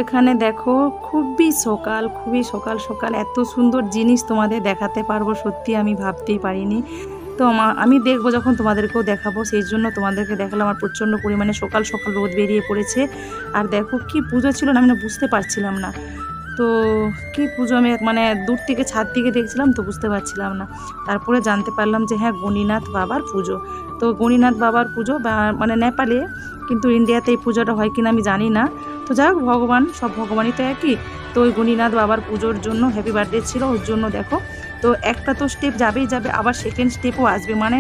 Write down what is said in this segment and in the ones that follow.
এখানে দেখো খুবই সকাল সকাল এত সুন্দর জিনিস তোমাদের দেখাতে পারবো সত্যি আমি ভাবতেই পারিনি। তো আমি দেখবো যখন তোমাদেরকেও দেখাবো, সেই জন্য তোমাদেরকে দেখালাম। আমার প্রচণ্ড পরিমাণে সকাল সকাল রোদ বেরিয়ে পড়েছে। আর দেখো কি পুজো ছিল না, আমি বুঝতে পারছিলাম না তো কি পুজো, আমি মানে দূর থেকে ছাদ থেকে দেখছিলাম তো বুঝতে পারছিলাম না। তারপরে জানতে পারলাম যে হ্যাঁ গণিনাথ বাবার পুজো। তো গণিনাথ বাবার পুজো মানে নেপালে, কিন্তু ইন্ডিয়াতে এই পুজোটা হয় কিনা আমি জানি না। তো যাই হোক, ভগবান সব ভগবানই তো একই। তো ওই গণিনাথ বাবার পুজোর জন্য হ্যাপি বার্থডে ছিল, ওর জন্য দেখো তো একটা তো স্টেপ যাবেই যাবে, আবার সেকেন্ড স্টেপও আসবে। মানে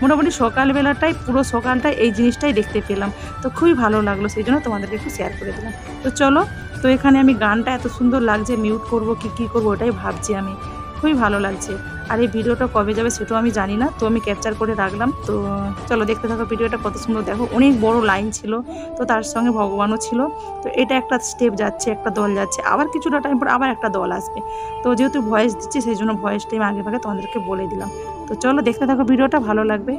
মোটামুটি সকালবেলাটাই পুরো সকালটাই এই জিনিসটাই দেখতে পেলাম। তো খুবই ভালো লাগলো, সেই জন্য তোমাদেরকে একটু শেয়ার করে দিলাম। তো চলো, তো এখানে আমি গানটা এত সুন্দর লাগছে, মিউট করব কি করব ওটাই ভাবছি আমি, খুবই ভালো লাগছে। আর এই ভিডিওটা কবে যাবে সেটাও আমি জানি না, তো আমি ক্যাপচার করে রাখলাম। তো চলো দেখতে থাকো ভিডিওটা, কত সুন্দর দেখো, অনেক বড় লাইন ছিল, তো তার সঙ্গে ভগবানও ছিল। তো এটা একটা স্টেপ যাচ্ছে, একটা দল যাচ্ছে, আবার কিছুটা টাইম পর আবার একটা দল আসবে। তো যেহেতু ভয়েস দিচ্ছি সেই জন্য ভয়েসটা আমি আগে ভাগে তোমাদেরকে বলে দিলাম। তো চলো দেখতে থাকো ভিডিওটা, ভালো লাগবে।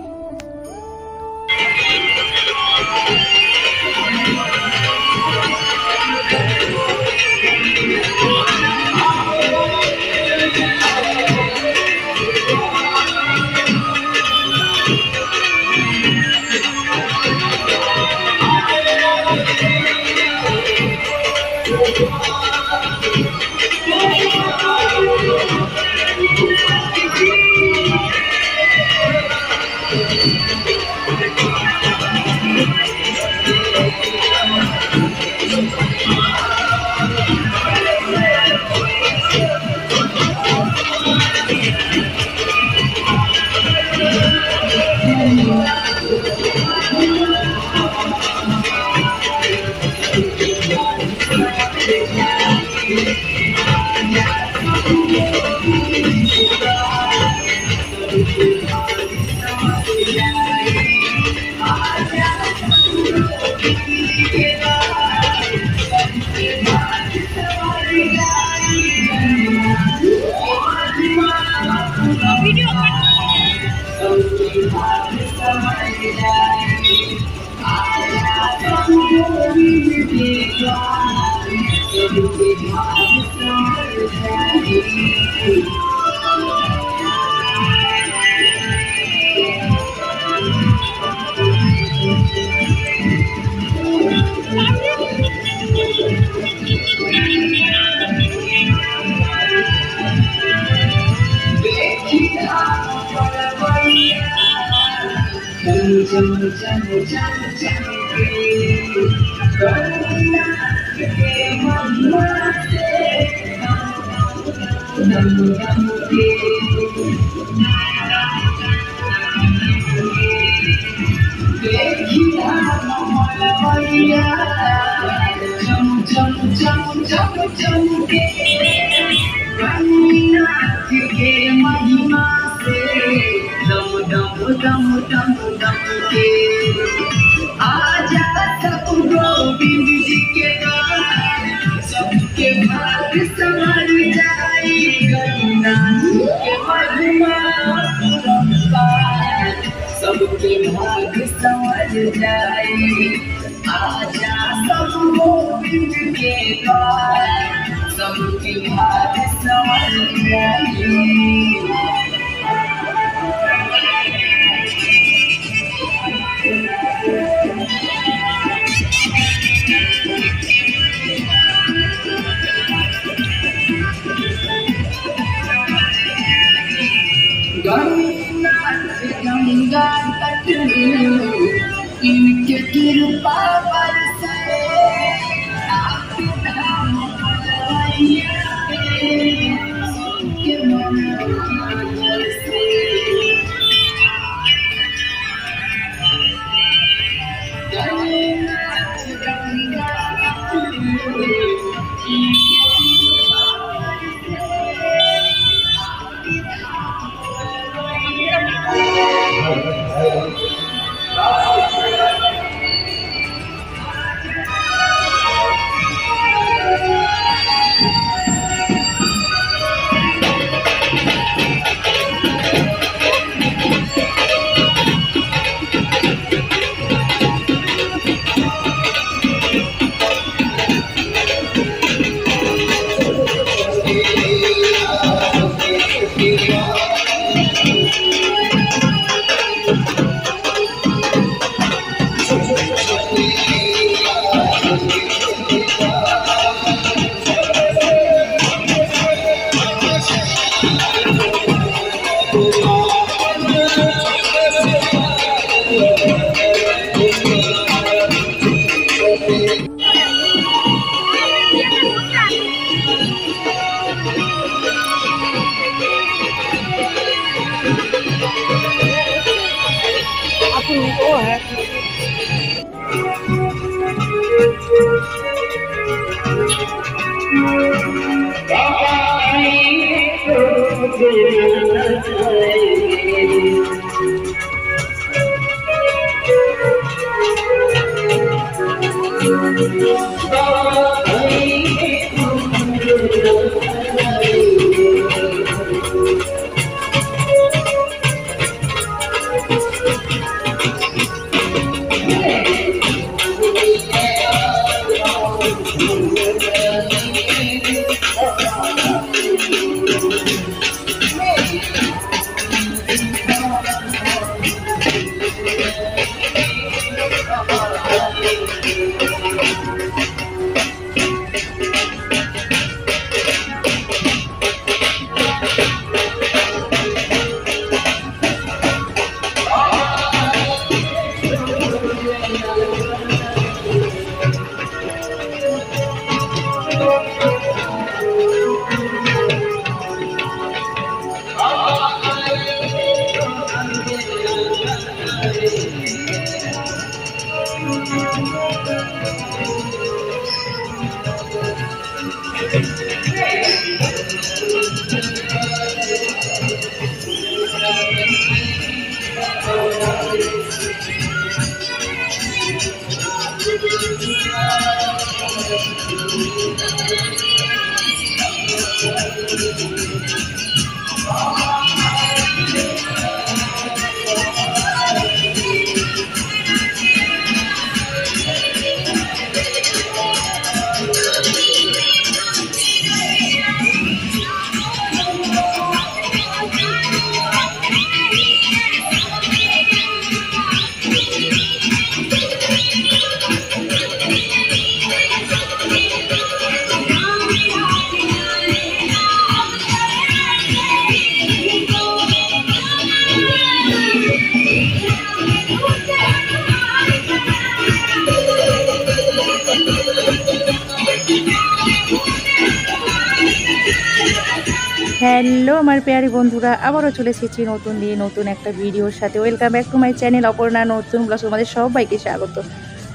হ্যালো আমার প্যারি বন্ধুরা, আবারও চলে এসেছি নতুন দিয়ে নতুন একটা ভিডিওর সাথে। Welcome back to my channel Aparna নতুন ব্লগ। তোমাদের সবাইকে স্বাগত।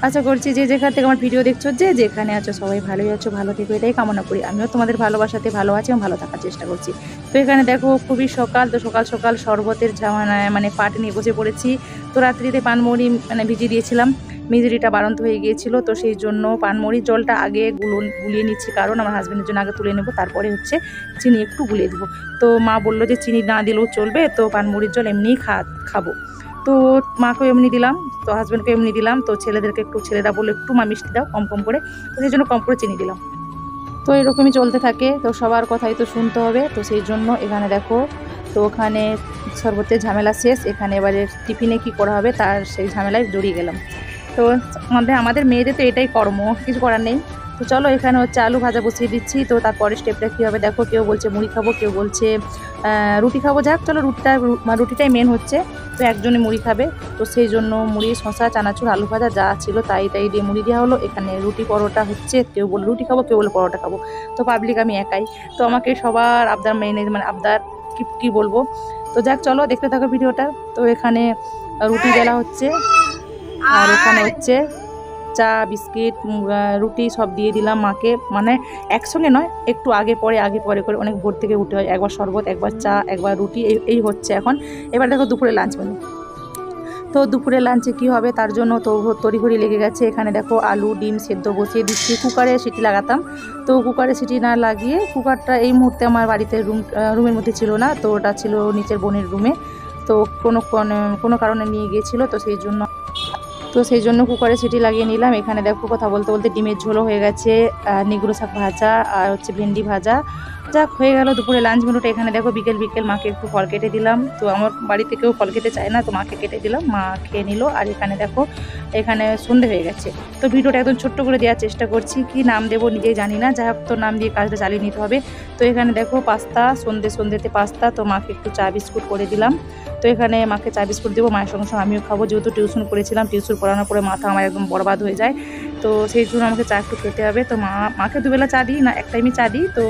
আশা করছি যে যেখান থেকে আমার ভিডিও দেখছো, যে যেখানে আছো সবাই ভালোই আছো, ভালো থেকো এটাই কামনা করি। আমিও তোমাদের ভালোবাসাতে ভালো আছি এবং ভালো থাকার চেষ্টা করছি। তো এখানে দেখো খুবই সকাল, তো সকাল সকাল শরবতের মানে পাট নিয়ে বসে পড়েছি। তো রাত্রিতে পানমুড়ি ভিজিয়ে দিয়েছিলাম, মিজরিটা বাড়ন্ত হয়ে গিয়েছিল, তো সেই জন্য পানমুড়ির জলটা আগে গুলিয়ে নিচ্ছি, কারণ আমার হাজব্যান্ডের জন্য আগে তুলে নেবো, তারপরে হচ্ছে চিনি একটু গুলিয়ে দেবো। তো মা বললো যে চিনি না দিলেও চলবে, তো পানমুড়ির জল এমনিই খাবো। তো মাকেও এমনি দিলাম, তো হাজব্যান্ডকে এমনি দিলাম। তো ছেলেদেরকে ছেলেরা বললো একটু মা মিষ্টি দাও কম কম করে, তো সেই জন্য কম করে চিনি দিলাম। তো এরকমই চলতে থাকে, তো সবার কথাই তো শুনতে হবে। তো সেই জন্য এখানে দেখো, তো ওখানে শরবতের ঝামেলা শেষ, এখানে এবারে টিফিনে কি করা হবে তার সেই ঝামেলায় জড়িয়ে গেলাম। তো আমাদের মেয়েদের তো এটাই কর্ম, কিছু করার নেই। তো চলো এখানে হচ্ছে আলু ভাজা বসিয়ে দিচ্ছি। তো তারপরে স্টেপটা কী হবে দেখো, কেউ বলছে মুড়ি খাবো, কেউ বলছে রুটি খাবো। যাক চলো রুটিটাই মেন হচ্ছে, তো একজনে মুড়ি খাবে, তো সেই জন্য মুড়ি, শশা, চানাচুর, আলু ভাজা যা ছিল তাই দিয়ে মুড়ি দেওয়া হলো। এখানে রুটি পরোটা হচ্ছে, কেউ বলে রুটি খাবো, কেউ বলে পরোটা খাবো। তো পাবলিক আমি একাই, তো আমাকে সবার আবদার আবদার কি বলবো। তো যাক চলো দেখতে থাকো ভিডিওটা। তো এখানে রুটি বেলা হচ্ছে, আর এখানে হচ্ছে চা, বিস্কিট, রুটি সব দিয়ে দিলাম মাকে, মানে একসঙ্গে নয়, একটু আগে পরে করে, অনেক ভোর থেকে উঠে হয়, একবার শরবত, একবার চা, একবার রুটি, এই হচ্ছে এখন। এবার দেখো দুপুরে লাঞ্চ মেনু। তো দুপুরে লাঞ্চে কি হবে তার জন্য তো তড়িঘড়ি লেগে গেছে। এখানে দেখো আলু ডিম সেদ্ধ বসিয়ে দিচ্ছি, কুকারে সিটি লাগাতাম, তো কুকারে সিটি না লাগিয়ে, কুকারটা এই মুহূর্তে আমার বাড়িতে রুমের মধ্যে ছিল না, তো ওটা ছিল নিচের বোনের রুমে, তো কোনো কারণে নিয়ে গিয়েছিল, তো সেই জন্য কুকারে সিটি লাগিয়ে নিলাম। এখানে দেখো কথা বলতে বলতে ডিমের ঝোলও হয়ে গেছে, নিগুড়ো শাক ভাজা আর হচ্ছে ভেন্ডি ভাজা। যাক হয়ে গেল দুপুরে লাঞ্চ মেনুটা। এখানে দেখো বিকেল মাকে একটু ফল কেটে দিলাম, তো আমার বাড়িতে কেউ ফল খেতে চায় না, তো মাকে কেটে দিলাম, মা খেয়ে নিল। আর এখানে দেখো এখানে সন্ধে হয়ে গেছে, তো ভিডিওটা একদম ছোট্ট করে দেওয়ার চেষ্টা করছি, কি নাম দেবো নিজেই জানি না, যাই হোক তো নাম দিয়ে কাজটা চালিয়ে নিতে হবে। তো এখানে দেখো পাস্তা, সন্ধ্যেতে পাস্তা, তো মাকে একটু চা বিস্কুট করে দিলাম। তো এখানে মাকে চা বিস্কুট দেবো, মায়ের সঙ্গে সঙ্গে আমিও খাবো, যেহেতু টিউশন করেছিলাম, টিউশন করানোর পরে মাথা আমার একদম বরবাদ হয়ে যায়, তো সেই জন্য আমাকে চা একটু খেতে হবে। তো মাকে দুবেলা চা দিই না, এক টাইমই চা দিই। তো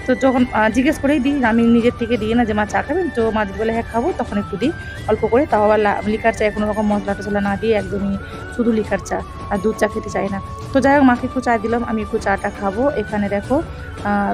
তো যখন জিজ্ঞেস করেই দিই, আমি নিজের থেকে দিই না যে মা চা খাবেন, তো মা যদি বলে হ্যাঁ খাবো তখন একটু দিই অল্প করে, তাও আবার লিকার চা, কোনো রকম মশলা টশলা না দিয়ে একদমই শুধু লিকার চা, আর দুধ চা খেতে চাই না। তো যাই হোক মাকে একটু চা দিলাম, আমি একটু চাটা খাবো। এখানে দেখো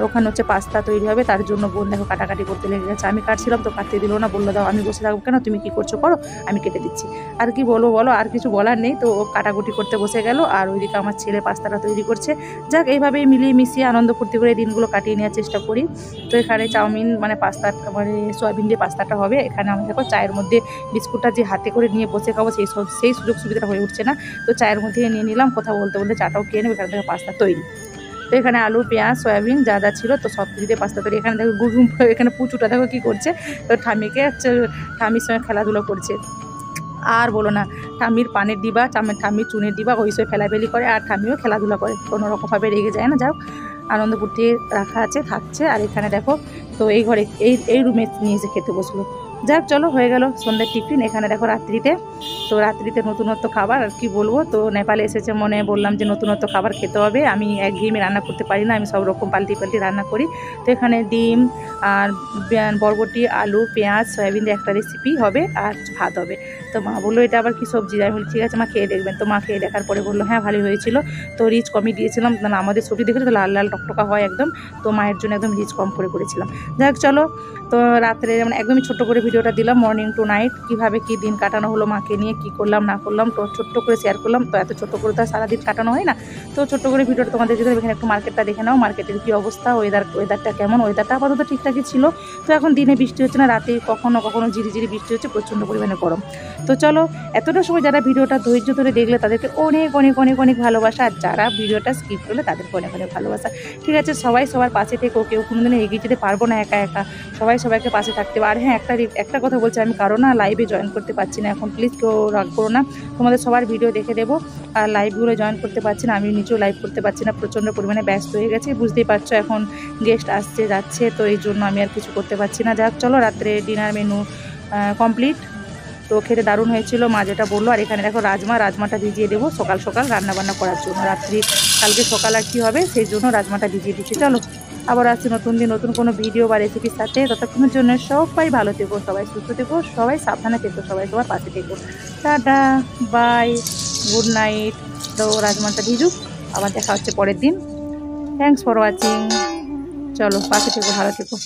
ওখানে হচ্ছে পাস্তা তৈরি হবে, তার জন্য বোন দেখো কাটাকাটি করতে লেগে গেছে। আমি কাটছিলাম তো কাটতে দিল না, বললো দাও আমি বসে থাকবো কেন, তুমি কি করছো করো, আমি কেটে দিচ্ছি। আর কি বলবো বলো, আর কিছু বলার নেই। তো ও কাটাকুটি করতে বসে গেল, আর ওইদিকে আমার ছেলে পাস্তাটা তৈরি করছে। যাক এইভাবেই মিলিয়ে মিশিয়ে আনন্দ ফুর্তি করে দিনগুলো কাটিয়ে নেওয়ার চেষ্টা করি। তো এখানে চাউমিন মানে পাস্তা মানে সয়াবিন দিয়ে পাস্তাটা হবে। এখানে আমি দেখো চায়ের মধ্যে বিস্কুটটা যে হাতে করে নিয়ে বসে খাবো সেই সুযোগ সুবিধাটা হয়ে উঠছে না। তো চায়ের মধ্যে নিয়ে নিলাম, কথা বলতে বলতে চাটাও খেয়ে নেবো, এখান থেকে পাস্তা তৈরি। তো এখানে আলু পেঁয়াজ সয়াবিন যা যা ছিল তো সব কিছু দিয়ে পাস্তা তৈরি। এখানে দেখো গুরুম, এখানে পুচুটা দেখো কী করছে, তো ঠামিকে হচ্ছে ঠামির সঙ্গে খেলাধুলো করছে। আর বলো না, ঠামির পানের ডিবা, ঠামির চুনের ডিবা ওই সব ফেলাফেলি করে, আর ঠামিও খেলাধুলা করে, কোনো রকমভাবে রেগে যায় না। যাও আনন্দ ফুর্তি রাখা আছে, থাকছে। আর এখানে দেখো তো এই ঘরে এই রুমে নিয়ে এসে খেতে বসলো। যাক চলো হয়ে গেল সন্ধ্যের টিফিন। এখানে দেখো রাত্রিতে, তো রাত্রিতে নতুনত্ব খাবার, আর কি বলবো, তো নেপালে এসেছে মনে বললাম যে নতুনত্ব খাবার খেতে হবে। আমি একঘেয়েমি রান্না করতে পারি না, আমি সব রকম পাল্টি রান্না করি। তো এখানে ডিম আর বরবটি আলু পেঁয়াজ সয়াবিন দিয়ে একটা রেসিপি হবে, আর ভাত হবে। তো মা বললো এটা আবার কি সবজি, আমি বলি ঠিক আছে মা খেয়ে দেখবেন। তো মা খেয়ে দেখার পরে বললো হ্যাঁ ভালোই হয়েছিল। তো রিচ কমই দিয়েছিলাম, না আমাদের ছবি দেখেছি তো লাল লাল টকটকা হয় একদম, তো মায়ের জন্য একদম রিচ কম করে করেছিলাম। যাক চলো, তো রাত্রে মানে একদমই ছোট্ট করে ভিডিওটা দিলাম, মর্নিং টু নাইট কীভাবে কী দিন কাটানো হলো মাকে নিয়ে, কী করলাম না করলাম, তো ছোট্ট করে শেয়ার করলাম। তো এত ছোট্ট করে তো আর সারাদিন কাটানো হয় না, তো ছোট্ট করে ভিডিওটা তোমাদের যদি এখানে একটু মার্কেটটা দেখে নাও, মার্কেটের কী অবস্থা, ওয়েদারটা কেমন। ওয়েদারটা আপাতত ঠিকঠাকই ছিল। তো এখন দিনে বৃষ্টি হচ্ছে না, রাতে কখনো কখনো ঝিরিঝিরি বৃষ্টি হচ্ছে, প্রচণ্ড পরিমাণে গরম। তো চলো এতটা সময় যারা ভিডিওটা ধৈর্য ধরে দেখলে তাদেরকে অনেক অনেক অনেক অনেক ভালোবাসা, আর যারা ভিডিওটা স্কিপ করলে তাদেরকে অনেক অনেক ভালোবাসা। ঠিক আছে, সবাই সবার পাশে থেকো, কেউ কোনোদিনও এগিয়ে যেতে পারবো না একা একা, সবাই সবাইকে পাশে থাকতে পারে। আর হ্যাঁ একটা কথা বলছি, আমি কারো না লাইভে জয়েন করতে পারছি না এখন, প্লিজ কেউ রাগ করো না, তোমাদের সবার ভিডিও দেখে দেবো। আর লাইভগুলো জয়েন করতে পারছি না, আমি নিজেও লাইভ করতে পারছি না, প্রচণ্ড পরিমাণে ব্যস্ত হয়ে গেছি, বুঝতেই পারছো এখন গেস্ট আসছে যাচ্ছে, তো এই জন্য আমি আর কিছু করতে পারছি না। যাক চলো রাত্রে ডিনার মেনু কমপ্লিট, তো খেতে দারুণ হয়েছিল মা যেটা বললো। আর এখানে দেখো রাজমাটা ভিজিয়ে দেবো সকাল সকাল রান্নাবান্না করার জন্য, রাত্রি কালকে সকাল আর কী হবে সেই জন্য রাজমাটা ভিজিয়ে দিচ্ছি। চলো আবার আসছি নতুন দিন নতুন কোনো ভিডিও বা রেসিপির সাথে, ততক্ষণের জন্য সবাই ভালো থেকো, সবাই সুস্থ থেকো, সবাই সাবধানে থেকো, সবাই সবার পাশে থেকো। Tata bye, good night. তো রাজমাটা ভিজুক, আবার দেখা হচ্ছে পরের দিন। Thanks for watching. চলো পাশে থেকো, ভালো থেকো।